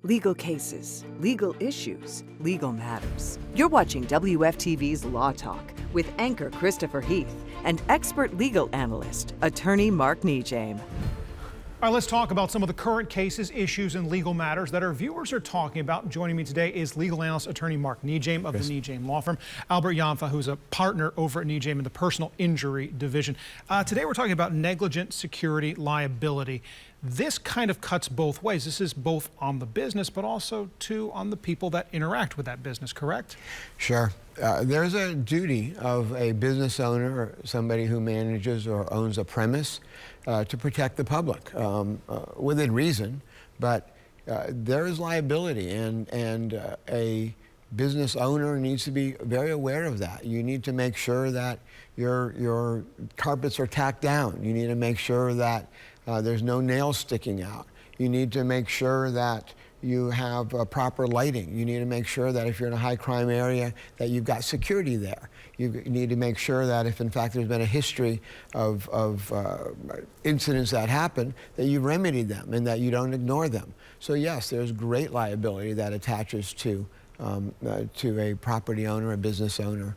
Legal cases, legal issues, legal matters. You're watching WFTV's Law Talk with anchor Christopher Heath and expert legal analyst, attorney Mark NeJame. All right, let's talk about some of the current cases, issues, and legal matters that our viewers are talking about. Joining me today is legal analyst attorney Mark NeJame of the NeJame Law Firm, Albert Yamfa, who's a partner over at NeJame in the personal injury division. Today we're talking about negligent security liability. This kind of cuts both ways. This is both on the business, but also too on the people that interact with that business, correct? Sure. There's a duty of a business owner or somebody who manages or owns a premise to protect the public within reason, but there is liability, and a business owner needs to be very aware of that. You need to make sure that your carpets are tacked down. You need to make sure that there's no nails sticking out. You need to make sure that you have proper lighting. You need to make sure that if you're in a high crime area that you've got security there. You need to make sure that if in fact there's been a history of incidents that happen, that you remedy them and that you don't ignore them. So yes, there's great liability that attaches to a property owner, a business owner,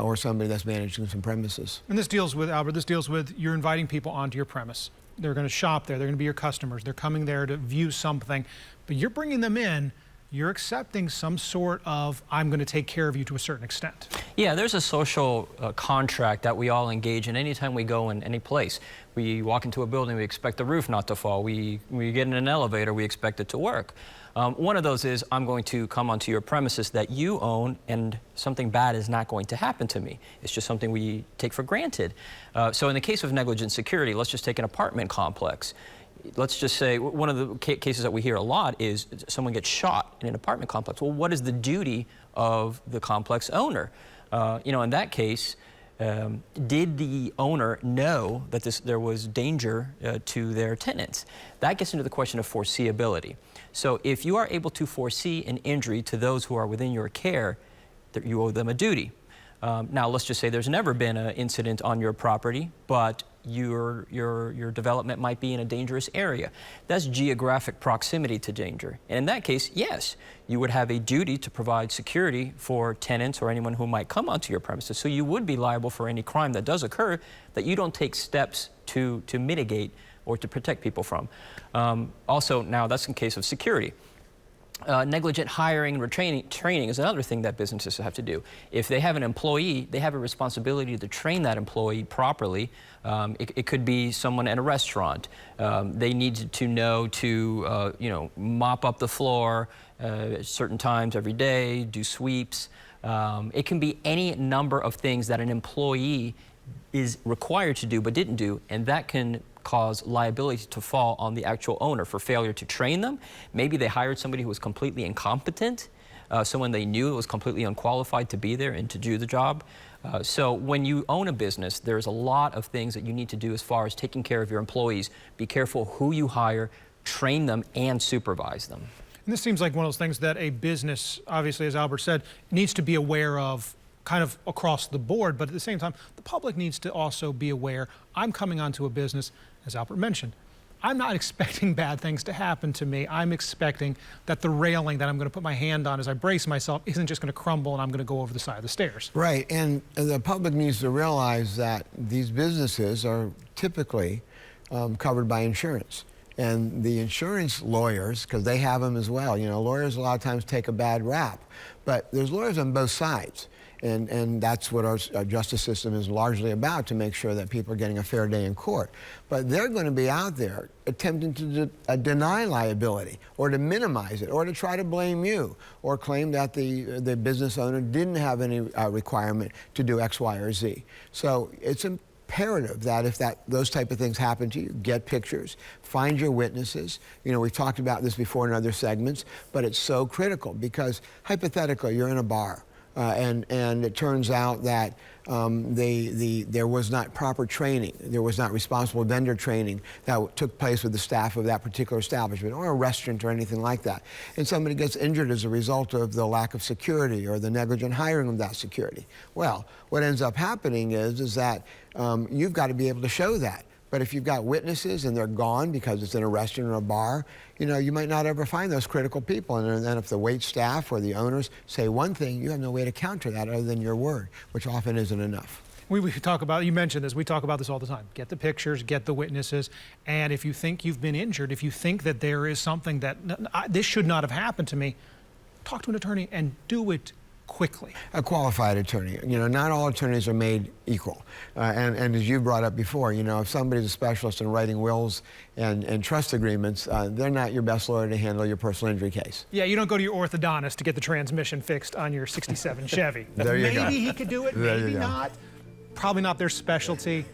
or somebody that's managing some premises. And this deals with, Albert, this deals with you're inviting people onto your premise. They're going to shop there. They're going to be your customers. They're coming there to view something, but you're bringing them in. You're accepting some sort of, I'm going to take care of you to a certain extent. Yeah, there's a social contract that we all engage in anytime we go in any place. We walk into a building, we expect the roof not to fall. We get in an elevator, we expect it to work. One of those is, I'm going to come onto your premises that you own, and something bad is not going to happen to me. It's just something we take for granted. So in the case of negligent security, let's just take an apartment complex. Let's just say one of the cases that we hear a lot is someone gets shot in an apartment complex. Well, what is the duty of the complex owner? In that case, did the owner know that there was danger to their tenants? That gets into the question of foreseeability. So if you are able to foresee an injury to those who are within your care, you owe them a duty. Now, let's just say there's never been an incident on your property, but your development might be in a dangerous area. That's geographic proximity to danger. And in that case, yes, you would have a duty to provide security for tenants or anyone who might come onto your premises. So you would be liable for any crime that does occur that you don't take steps to mitigate or to protect people from. Also, now that's in case of security. Negligent hiring and training is another thing that businesses have to do. If they have an employee, they have a responsibility to train that employee properly. It could be someone at a restaurant. They need to know to mop up the floor at certain times every day, do sweeps. It can be any number of things that an employee is required to do but didn't do, and that can cause liability to fall on the actual owner for failure to train them. Maybe they hired somebody who was completely incompetent, someone they knew was completely unqualified to be there and to do the job. So when you own a business, there's a lot of things that you need to do as far as taking care of your employees. Be careful who you hire, train them, and supervise them. And this seems like one of those things that a business, obviously, as Albert said, needs to be aware of kind of across the board, but at the same time, the public needs to also be aware. I'm coming onto a business, as Albert mentioned, I'm not expecting bad things to happen to me. I'm expecting that the railing that I'm going to put my hand on as I brace myself isn't just going to crumble and I'm going to go over the side of the stairs. Right, and the public needs to realize that these businesses are typically covered by insurance. And the insurance lawyers, because they have them as well, lawyers a lot of times take a bad rap, but there's lawyers on both sides. And that's what our justice system is largely about, to make sure that people are getting a fair day in court. But they're going to be out there attempting to deny liability, or to minimize it, or to try to blame you, or claim that the business owner didn't have any requirement to do X, Y, or Z. So it's imperative that if those type of things happen to you, get pictures, find your witnesses. We've talked about this before in other segments, but it's so critical, because hypothetically, you're in a bar. And it turns out that there was not proper training, there was not responsible vendor training that took place with the staff of that particular establishment, or a restaurant, or anything like that. And somebody gets injured as a result of the lack of security or the negligent hiring of that security. Well, what ends up happening is that you've got to be able to show that. But if you've got witnesses and they're gone because it's in a restaurant or a bar, you might not ever find those critical people. And then if the wait staff or the owners say one thing, you have no way to counter that other than your word, which often isn't enough. We talk about, you mentioned this, we talk about this all the time. Get the pictures, get the witnesses, and if you think you've been injured, if you think that there is something that, this should not have happened to me, talk to an attorney and do it quickly. A qualified attorney. Not all attorneys are made equal. And as you brought up before, if somebody's a specialist in writing wills and trust agreements, they're not your best lawyer to handle your personal injury case. Yeah, you don't go to your orthodontist to get the transmission fixed on your 67 Chevy. There you go. Maybe he could do it, maybe not. Probably not their specialty.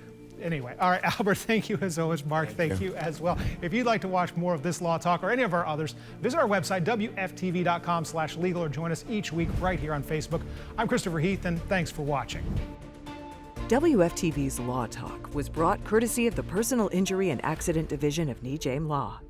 Anyway, all right, Albert, thank you as always. Mark, thank you as well. If you'd like to watch more of this Law Talk or any of our others, visit our website, wftv.com/legal, or join us each week right here on Facebook. I'm Christopher Heath, and thanks for watching. WFTV's Law Talk was brought courtesy of the Personal Injury and Accident Division of NeJame Law.